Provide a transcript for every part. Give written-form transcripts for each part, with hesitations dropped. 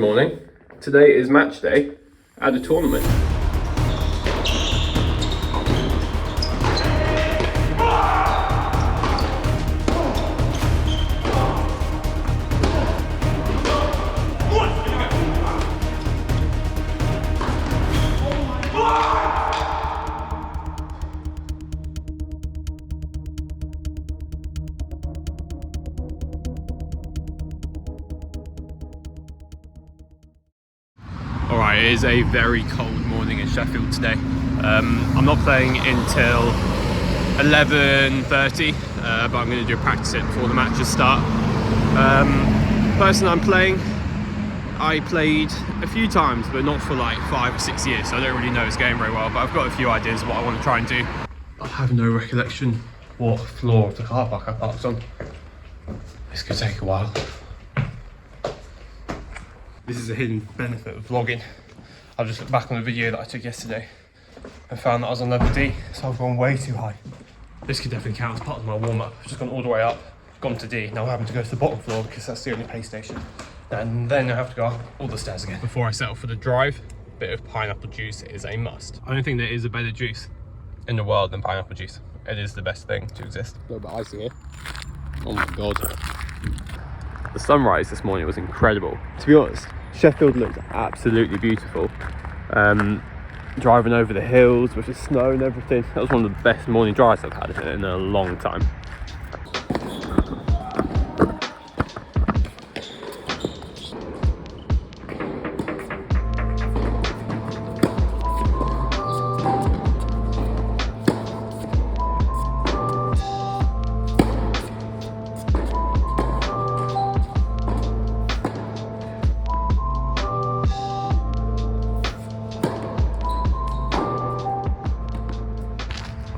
Morning. Today is match day at a tournament. Alright, it is a very cold morning in Sheffield today. I'm not playing until 11:30, but I'm going to do a practice hit before the matches start. Person I'm playing, I played a few times, but not for like 5 or 6 years, so I don't really know his game very well, but I've got a few ideas of what I want to try and do. I have no recollection what floor of the car park I parked on. This could take a while. This is a hidden benefit of vlogging. I've just looked back on the video that I took yesterday and found that I was on level D, so I've gone way too high. This could definitely count as part of my warm-up. I've just gone all the way up, gone to D. Now I'm having to go to the bottom floor because that's the only pay station. And then I have to go up all the stairs again. Before I settle for the drive, a bit of pineapple juice is a must. I don't think there is a better juice in the world than pineapple juice. It is the best thing to exist. A little bit icy here. Oh my God. The sunrise this morning was incredible. To be honest, Sheffield looked absolutely beautiful. Driving over the hills with the snow and everything. That was one of the best morning drives I've had in a long time.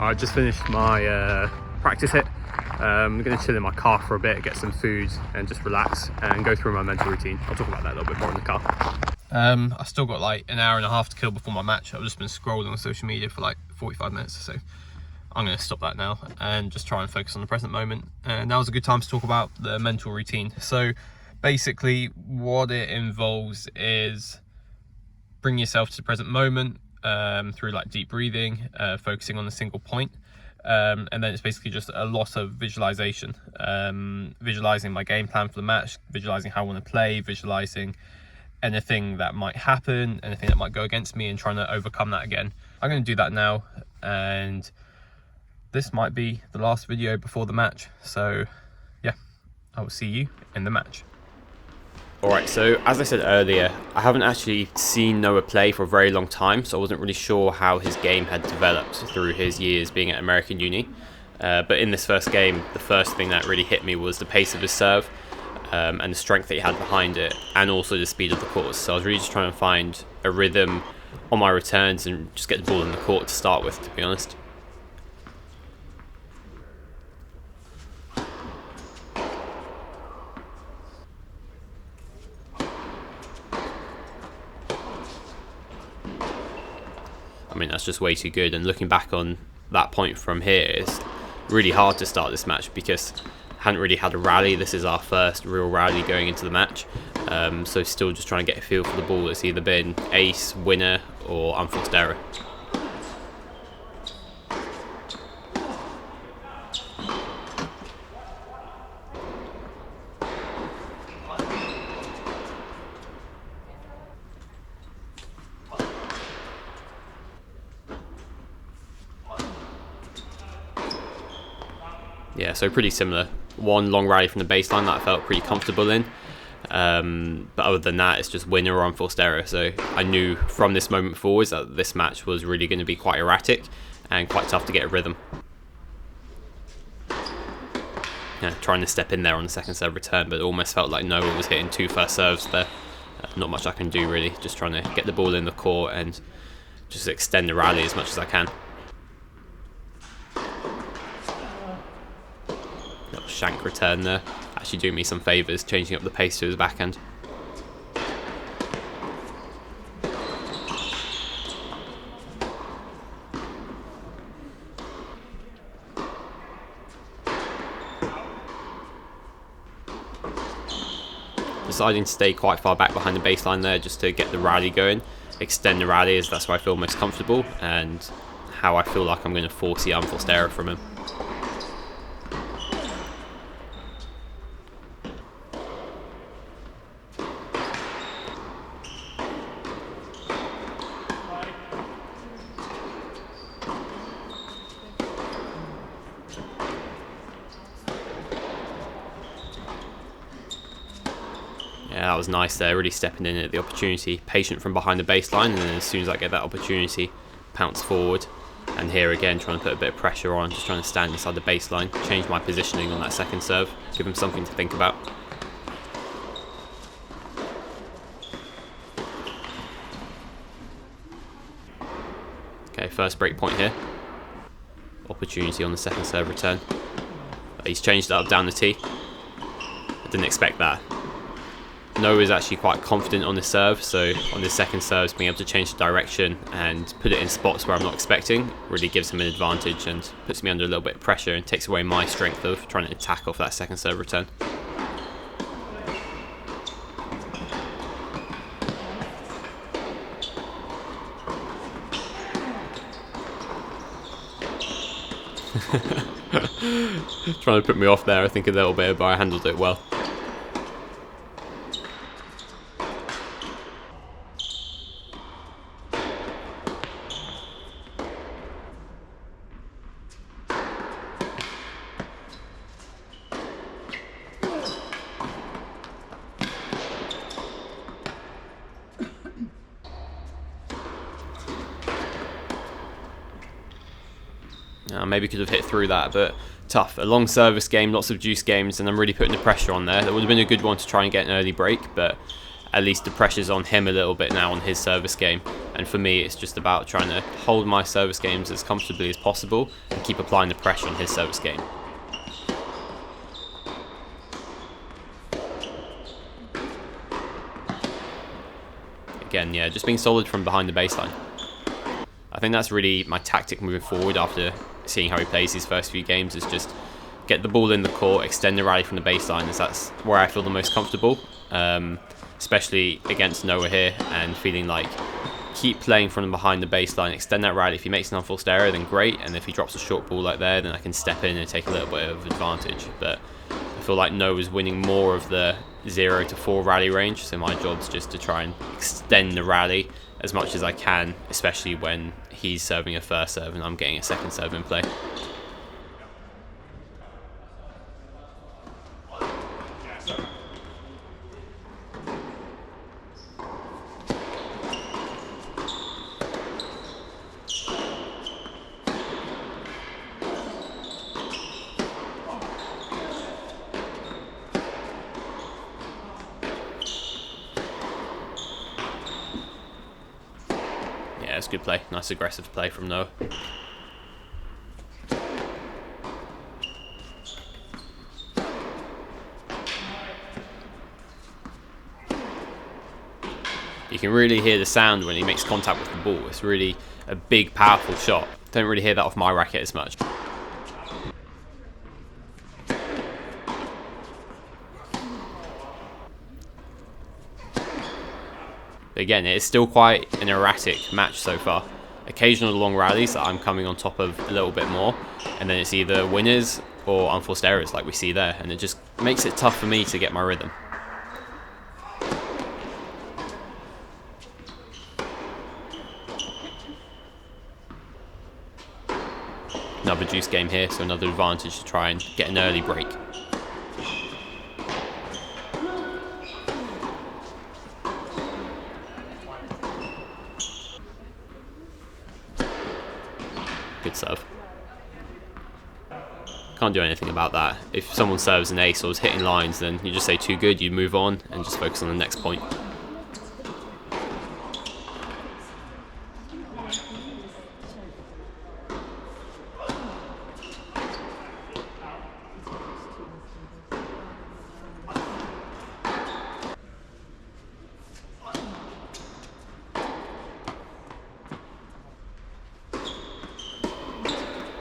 I just finished my practice hit. I'm going to chill in my car for a bit, get some food and just relax and go through my mental routine. I'll talk about that a little bit more in the car. I still got like an hour and a half to kill before my match. I've just been scrolling on social media for like 45 minutes or so. I'm going to stop that now and just try and focus on the present moment. And now's a good time to talk about the mental routine. So basically what it involves is bring yourself to the present moment, through like deep breathing, focusing on a single point, and then it's basically just a lot of visualization, visualizing my game plan for the match, visualizing how I want to play, visualizing anything that might happen, anything that might go against me, and trying to overcome that again. I'm going to do that now, and this might be the last video before the match, so yeah, I will see you in the match. Alright, so as I said earlier, I haven't actually seen Noah play for a very long time, so I wasn't really sure how his game had developed through his years being at American uni. But in this first game, the first thing that really hit me was the pace of his serve, and the strength that he had behind it, and also the speed of the course. So I was really just trying to find a rhythm on my returns and just get the ball in the court to start with, to be honest. I mean, that's just way too good, and looking back on that point from here, it's really hard to start this match because I hadn't really had a rally. This is our first real rally going into the match, so still just trying to get a feel for the ball. It's either been ace, winner, or unforced error. Yeah, so pretty similar. One long rally from the baseline that I felt pretty comfortable in. But other than that, it's just winner or unforced error. So I knew from this moment forwards that this match was really going to be quite erratic and quite tough to get a rhythm. Yeah, trying to step in there on the second serve return, but it almost felt like Noah was hitting 2 first serves there. Not much I can do really, just trying to get the ball in the court and just extend the rally as much as I can. Little shank return there, actually doing me some favours, changing up the pace to his backhand. deciding to stay quite far back behind the baseline there just to get the rally going, extend the rally, as that's where I feel most comfortable and how I feel like I'm going to force the unforced error from him. Yeah, that was nice there, really stepping in at the opportunity, patient from behind the baseline, and then as soon as I get that opportunity, pounce forward. And here again, trying to put a bit of pressure on, just trying to stand inside the baseline, change my positioning on that second serve, give him something to think about. Okay, first break point here. Opportunity on the second serve return. He's changed it up down the tee. I didn't expect that. Noah is actually quite confident on the serve, so on this second serve, being able to change the direction and put it in spots where I'm not expecting really gives him an advantage and puts me under a little bit of pressure and takes away my strength of trying to attack off that second serve return. Trying to put me off there, I think, a little bit, but I handled it well. Maybe could have hit through that, but tough. A long service game, lots of juice games, and I'm really putting the pressure on there. That would have been a good one to try and get an early break, but at least the pressure's on him a little bit now on his service game. And for me, it's just about trying to hold my service games as comfortably as possible and keep applying the pressure on his service game. Again, yeah, just being solid from behind the baseline. I think that's really my tactic moving forward after seeing how he plays his first few games, is just get the ball in the court, extend the rally from the baseline, as that's where I feel the most comfortable, especially against Noah here, and feeling like keep playing from behind the baseline, extend that rally. If he makes an unforced error, then great, and if he drops a short ball like there, then I can step in and take a little bit of advantage. But I feel like Noah's winning more of the 0 to 4 rally range, so my job's just to try and extend the rally as much as I can, especially when he's serving a first serve and I'm getting a second serve in play. Yeah, it's good play. Nice aggressive play from Noah. You can really hear the sound when he makes contact with the ball. It's really a big, powerful shot. Don't really hear that off my racket as much. Again, it's still quite an erratic match so far. Occasional long rallies that I'm coming on top of a little bit more, and then it's either winners or unforced errors like we see there, and it just makes it tough for me to get my rhythm. Another juice game here, so another advantage to try and get an early break. Good serve. Can't do anything about that. If someone serves an ace or is hitting lines, then you just say too good, you move on and just focus on the next point.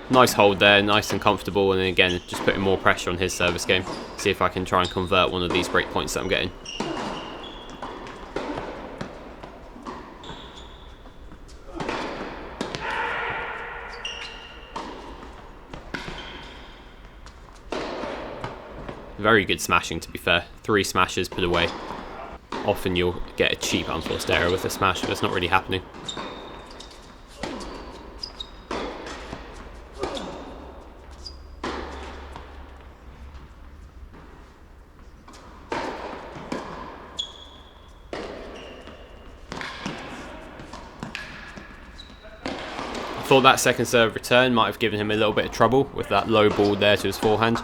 Nice hold there, nice and comfortable, and then again just putting more pressure on his service game. See if I can try and convert one of these break points that I'm getting. Very good smashing, to be fair. 3 smashes put away. Often you'll get a cheap unforced error with a smash, but it's not really happening. I thought that second serve return might have given him a little bit of trouble with that low ball there to his forehand,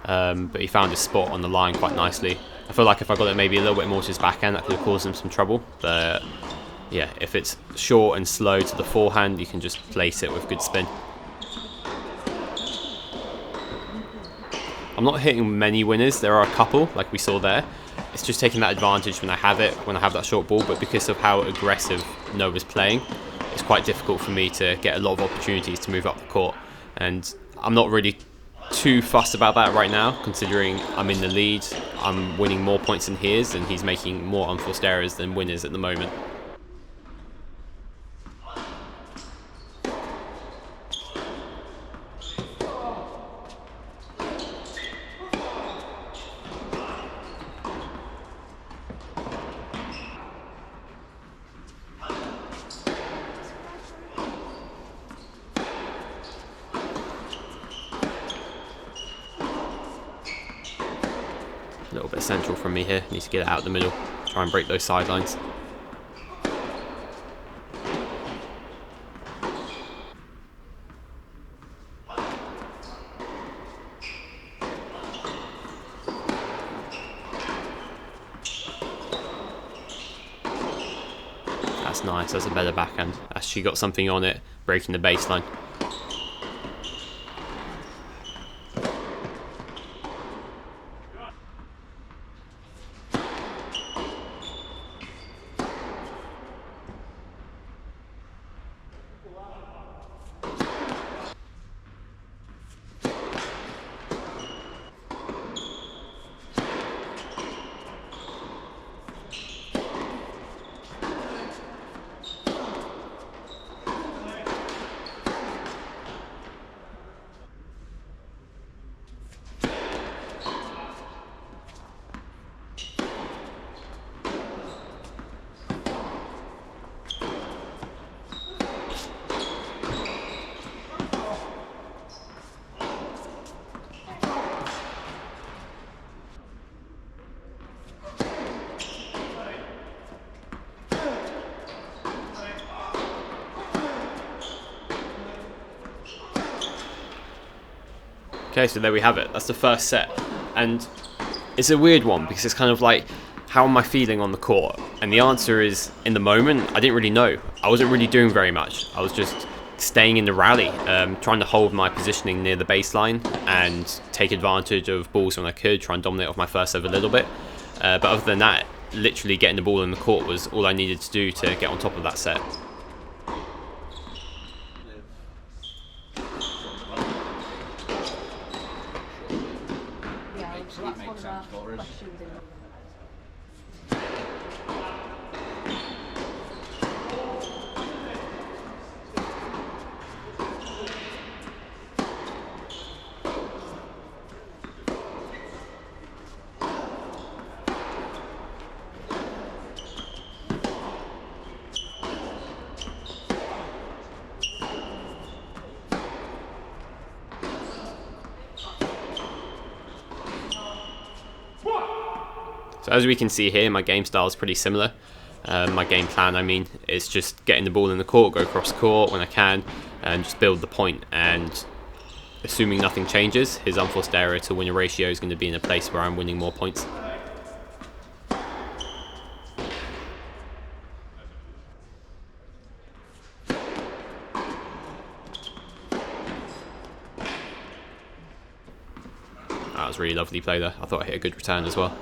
but he found his spot on the line quite nicely. I feel like if I got it maybe a little bit more to his backhand, that could have caused him some trouble. But yeah, if it's short and slow to the forehand, you can just place it with good spin. I'm not hitting many winners. There are a couple, like we saw there. It's just taking that advantage when I have it, when I have that short ball. But because of how aggressive Nova's playing, it's quite difficult for me to get a lot of opportunities to move up the court. And I'm not really too fussed about that right now, considering I'm in the lead. I'm winning more points than he is, and he's making more unforced errors than winners at the moment. A little bit central from me here. Need to get it out the middle. Try and break those sidelines. That's nice. That's a better backhand. She got something on it, breaking the baseline. Okay, so there we have it. That's the first set. And it's a weird one because it's kind of like, how am I feeling on the court? And the answer is, in the moment, I didn't really know. I wasn't really doing very much. I was just staying in the rally, trying to hold my positioning near the baseline and take advantage of balls when I could, try and dominate off my first serve a little bit. But other than that, literally getting the ball in the court was all I needed to do to get on top of that set. So as we can see here, my game style is pretty similar. My game plan, I mean, is just getting the ball in the court, go across court when I can, and just build the point. And assuming nothing changes, his unforced error to winner ratio is going to be in a place where I'm winning more points. That was really lovely play there. I thought I hit a good return as well.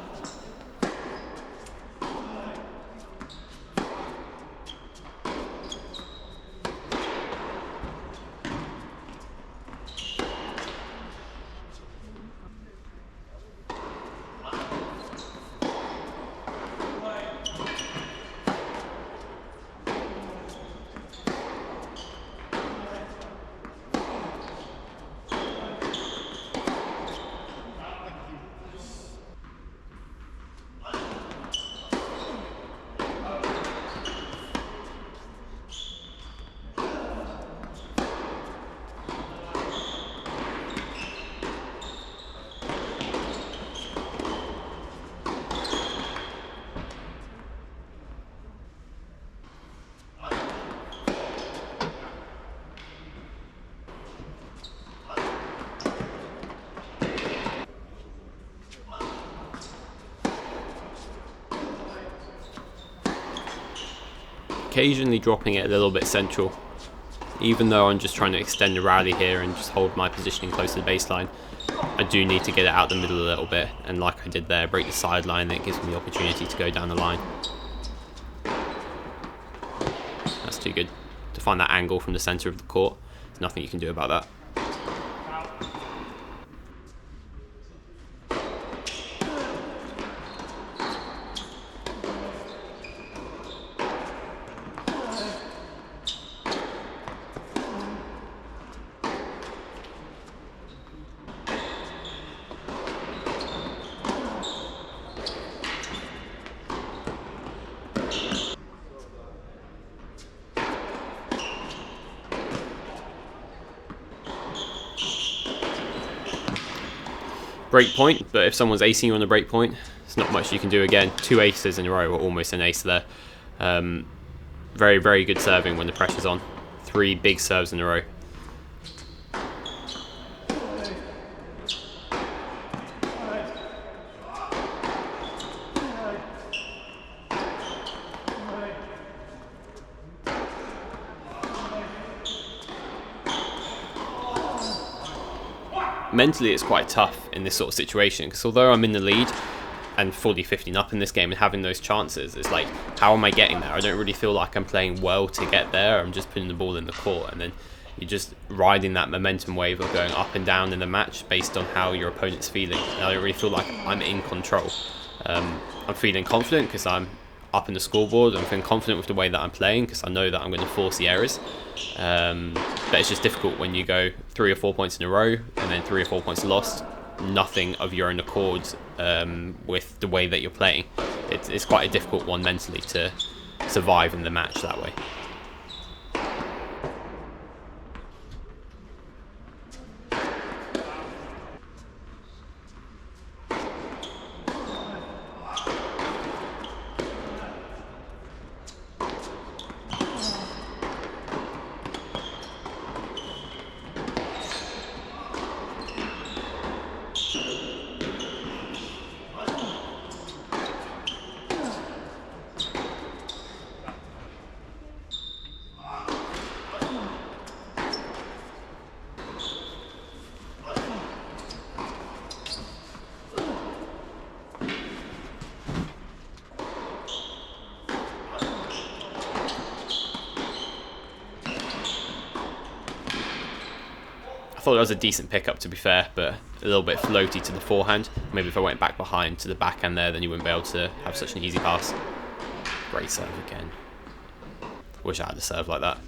occasionally dropping it a little bit central. Even though I'm just trying to extend the rally here and just hold my positioning close to the baseline, I do need to get it out the middle a little bit, and like I did there, break the sideline, that gives me the opportunity to go down the line. That's too good. To find that angle from the centre of the court, there's nothing you can do about that. Break point, but if someone's acing you on the break point, there's not much you can do. Again, 2 aces in a row, or almost an ace there. Very, very good serving when the pressure's on. 3 big serves in a row. Mentally, it's quite tough in this sort of situation, because although I'm in the lead and fully 15 up in this game and having those chances, it's like, how am I getting there? I don't really feel like I'm playing well to get there. I'm just putting the ball in the court, and then you're just riding that momentum wave of going up and down in the match based on how your opponent's feeling. And I don't really feel like I'm in control. I'm feeling confident because I'm up in the scoreboard. I'm feeling confident with the way that I'm playing because I know that I'm going to force the errors. But it's just difficult when you go 3 or 4 points in a row and then 3 or 4 points lost. Nothing of your own accord with the way that you're playing. It's quite a difficult one mentally to survive in the match that way. I thought it was a decent pickup, to be fair, but a little bit floaty to the forehand. Maybe if I went back behind to the backhand there, then you wouldn't be able to have such an easy pass. Great serve again. Wish I had a serve like that.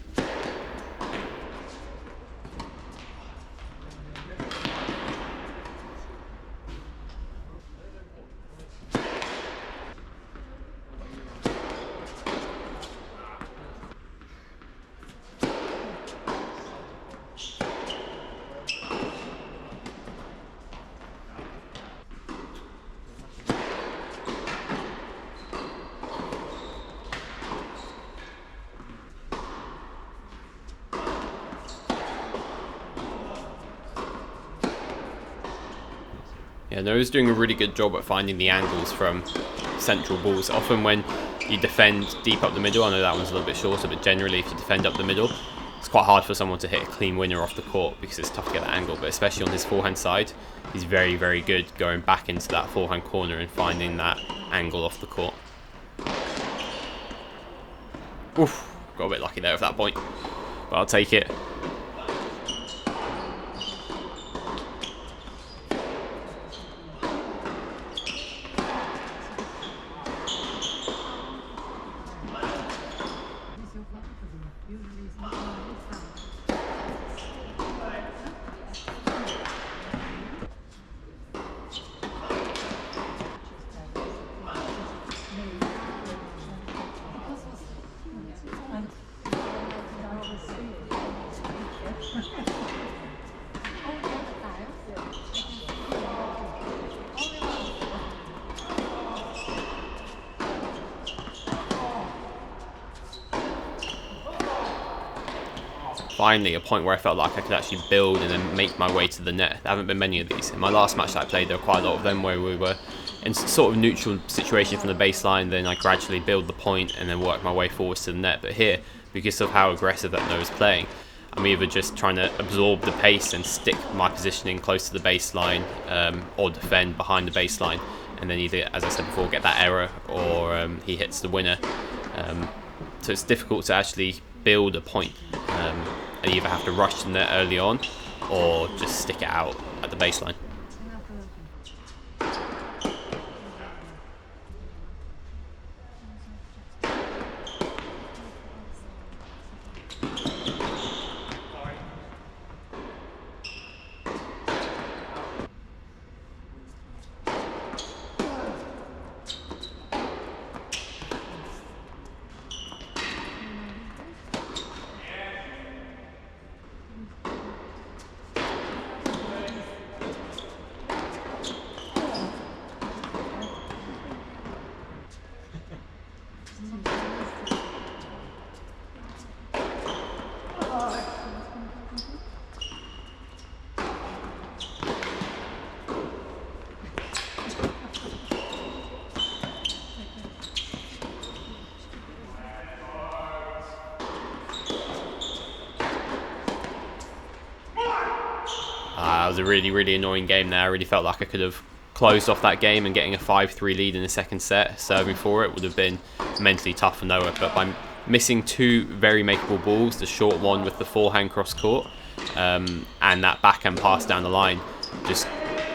Yeah, Noah's doing a really good job at finding the angles from central balls. Often when you defend deep up the middle, I know that one's a little bit shorter, but generally if you defend up the middle, it's quite hard for someone to hit a clean winner off the court because it's tough to get that angle, but especially on his forehand side, he's very, very good going back into that forehand corner and finding that angle off the court. Oof, got a bit lucky there at that point, but I'll take it. Finally, a point where I felt like I could actually build and then make my way to the net. There haven't been many of these. In my last match that I played, there were quite a lot of them where we were in sort of neutral situation from the baseline, then I gradually build the point and then work my way forwards to the net. But here, because of how aggressive that No is playing, I'm either just trying to absorb the pace and stick my positioning close to the baseline, or defend behind the baseline, and then either, as I said before, get that error, or he hits the winner. So it's difficult to actually build a point. I either have to rush the net early on, or just stick it out at the baseline. It was a really annoying game there. I really felt like I could have closed off that game, and getting a 5-3 lead in the second set, serving for it, would have been mentally tough for Noah. But by missing two very makeable balls, the short one with the forehand cross court, and that backhand pass down the line, just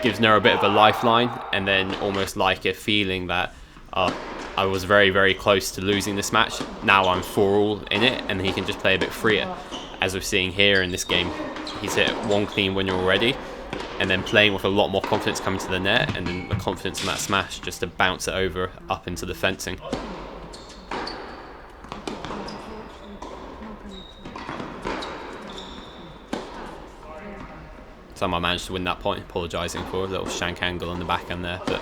gives Noah a bit of a lifeline, and then almost like a feeling that I was very close to losing this match. Now I'm 4-all in it, and he can just play a bit freer. As we're seeing here in this game, he's hit one clean winner already, and then playing with a lot more confidence coming to the net, and then the confidence in that smash just to bounce it over up into the fencing. Somehow I managed to win that point, apologising for a little shank angle on the backhand there, but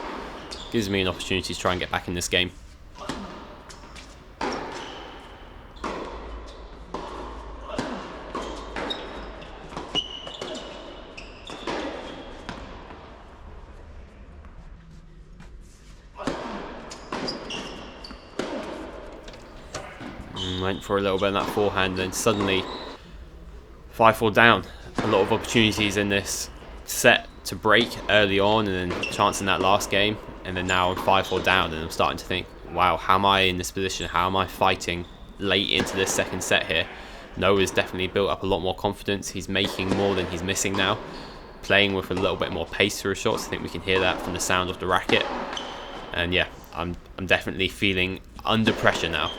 gives me an opportunity to try and get back in this game. Went for a little bit on that forehand, and suddenly 5-4 down. A lot of opportunities in this set to break early on, and then chance in that last game, and then now I'm 5-4 down, and I'm starting to think, wow, how am I in this position? How am I fighting late into this second set here? Noah's definitely built up a lot more confidence. He's making more than he's missing now, playing with a little bit more pace through his shots. I think we can hear that from the sound of the racket, and yeah, I'm definitely feeling under pressure now.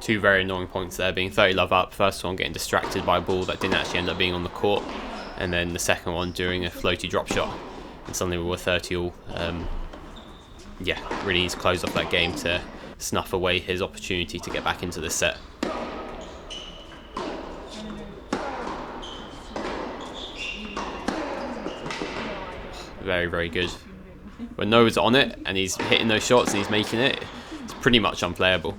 Two very annoying points there, being 30 love up. First one getting distracted by a ball that didn't actually end up being on the court, and then the second one doing a floaty drop shot, and suddenly we were 30 all. Yeah, really needs to close off that game to snuff away his opportunity to get back into this set. Very good. When Noah's on it and he's hitting those shots and he's making it, it's pretty much unplayable.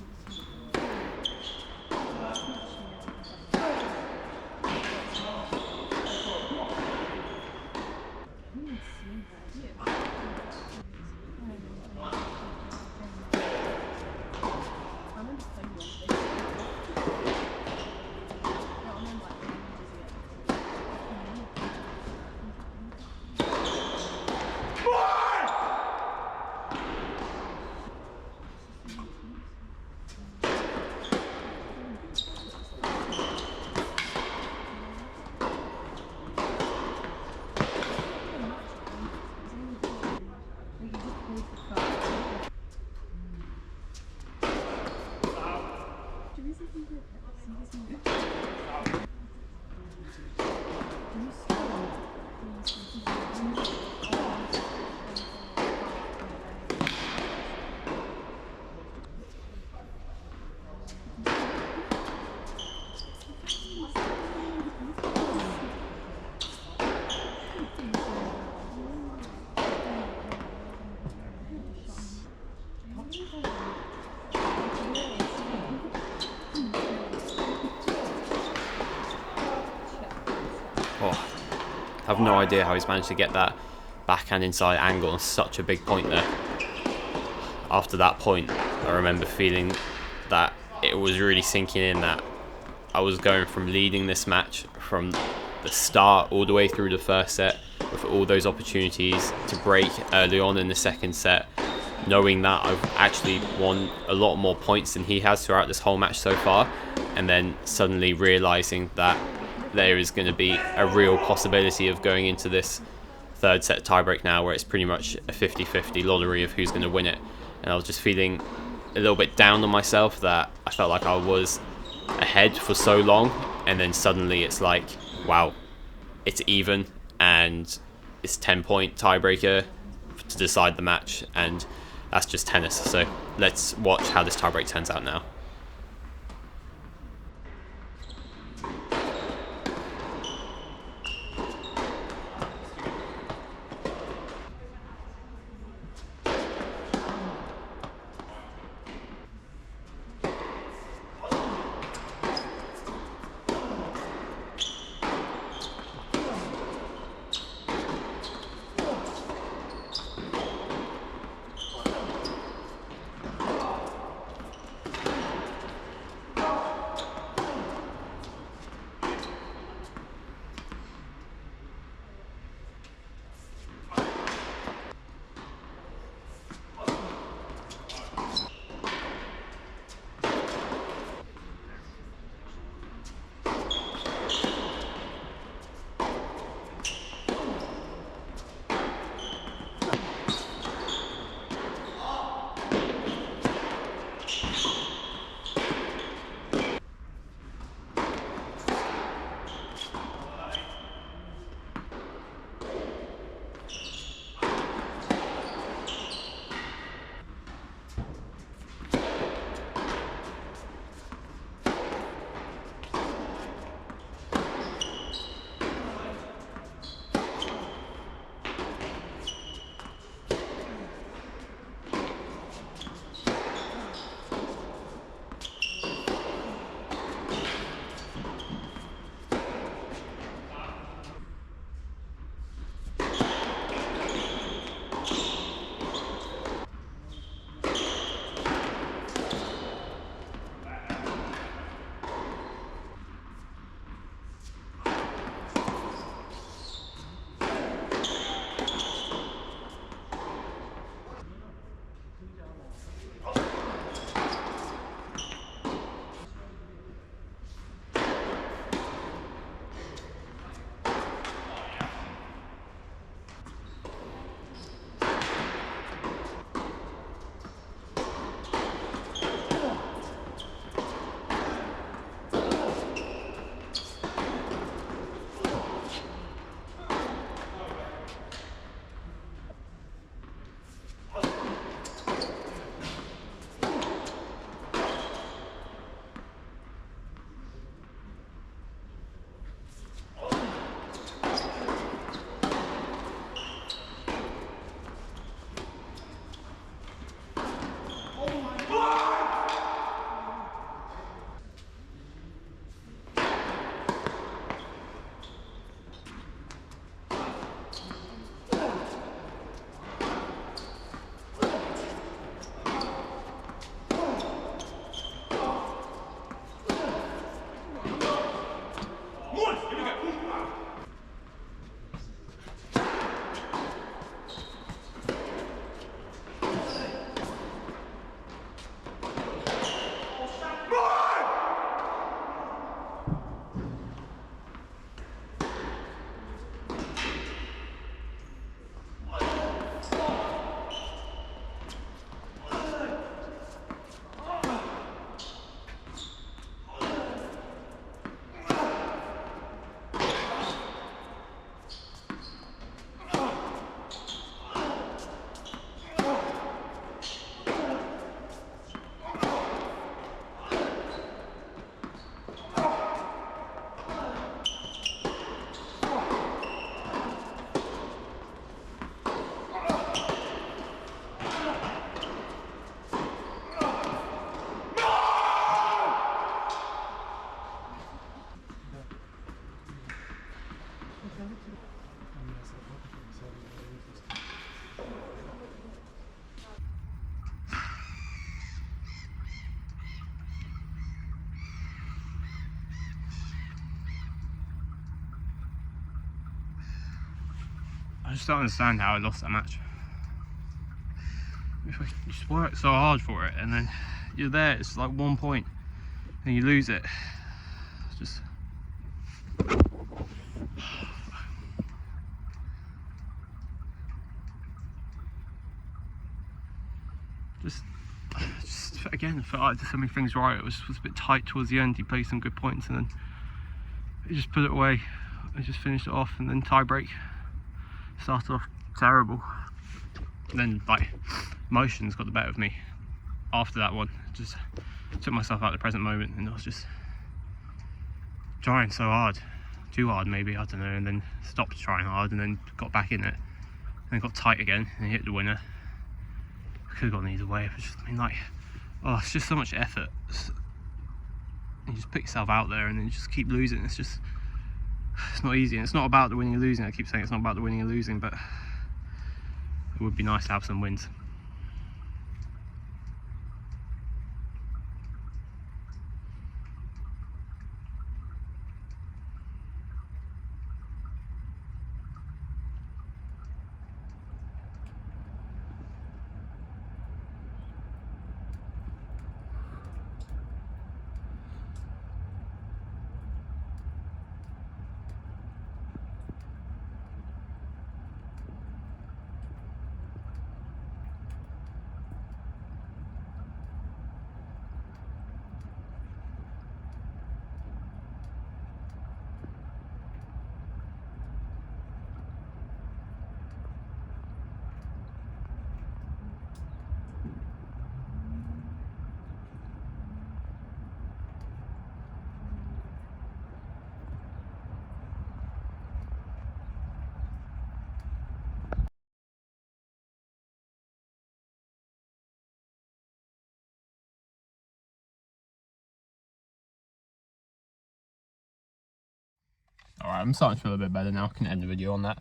Oh, I have no idea how he's managed to get that backhand inside angle on such a big point there. After that point, I remember feeling that it was really sinking in that I was going from leading this match from the start all the way through the first set with all those opportunities to break early on in the second set, knowing that I've actually won a lot more points than he has throughout this whole match so far, and then suddenly realizing that there is going to be a real possibility of going into this third set tiebreak now where it's pretty much a 50-50 lottery of who's going to win it. And I was just feeling a little bit down on myself that I felt like I was ahead for so long, and then suddenly it's like, wow, it's even and it's 10-point tiebreaker to decide the match, and that's just tennis. So let's watch how this tiebreak turns out now. just don't understand how I lost that match. If I just worked so hard for it, and then you're there, it's like 1 point, and you lose it. It's just... Just again, I felt like I did so many things right. It was a bit tight towards the end. He played some good points, and then he just put it away. I just finished it off, and then tie break started off terrible. And then like emotions got the better of me after that one. Just took myself out of the present moment, and I was just trying so hard, too hard maybe, I don't know, and then stopped trying hard, and then got back in it, and then got tight again, and hit the winner. Could have gone either way. But just, I mean, like, oh, it's just so much effort. You just put yourself out there, and then you just keep losing. It's just, it's not easy. And it's not about the winning and losing. I keep saying it's not about the winning and losing, but it would be nice to have some wins. Alright, I'm starting to feel a bit better now. I can end the video on that.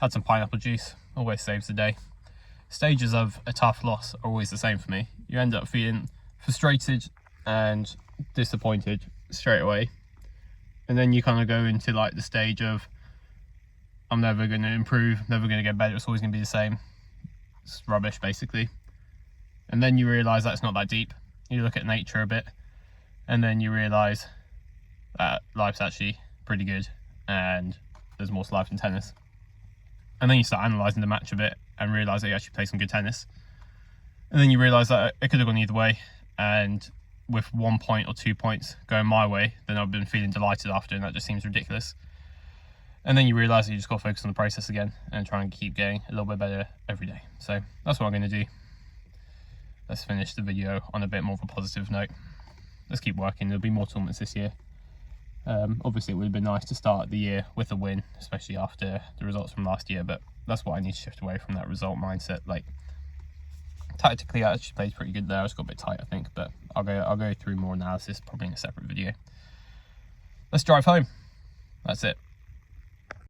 Had some pineapple juice, always saves the day. Stages of a tough loss are always the same for me. You end up feeling frustrated and disappointed straight away. And then you kind of go into like the stage of, I'm never going to improve, never going to get better, it's always going to be the same. It's rubbish, basically. And then you realise that it's not that deep. You look at nature a bit, and then you realise that life's actually pretty good, and there's more to life than tennis. And then you start analysing the match a bit and realise that you actually play some good tennis. And then you realise that it could have gone either way, and with 1 point or 2 points going my way, then I've been feeling delighted after, and that just seems ridiculous. And then you realise that you just got to focus on the process again and try and keep getting a little bit better every day. So that's what I'm going to do. Let's finish the video on a bit more of a positive note. Let's keep working. There'll be more tournaments this year. Obviously it would have been nice to start the year with a win, especially after the results from last year, but that's what I need to shift away from, that result mindset. Like, tactically I actually played pretty good there. I just got a bit tight, I think, but I'll go through more analysis probably in a separate video. Let's drive home. That's it.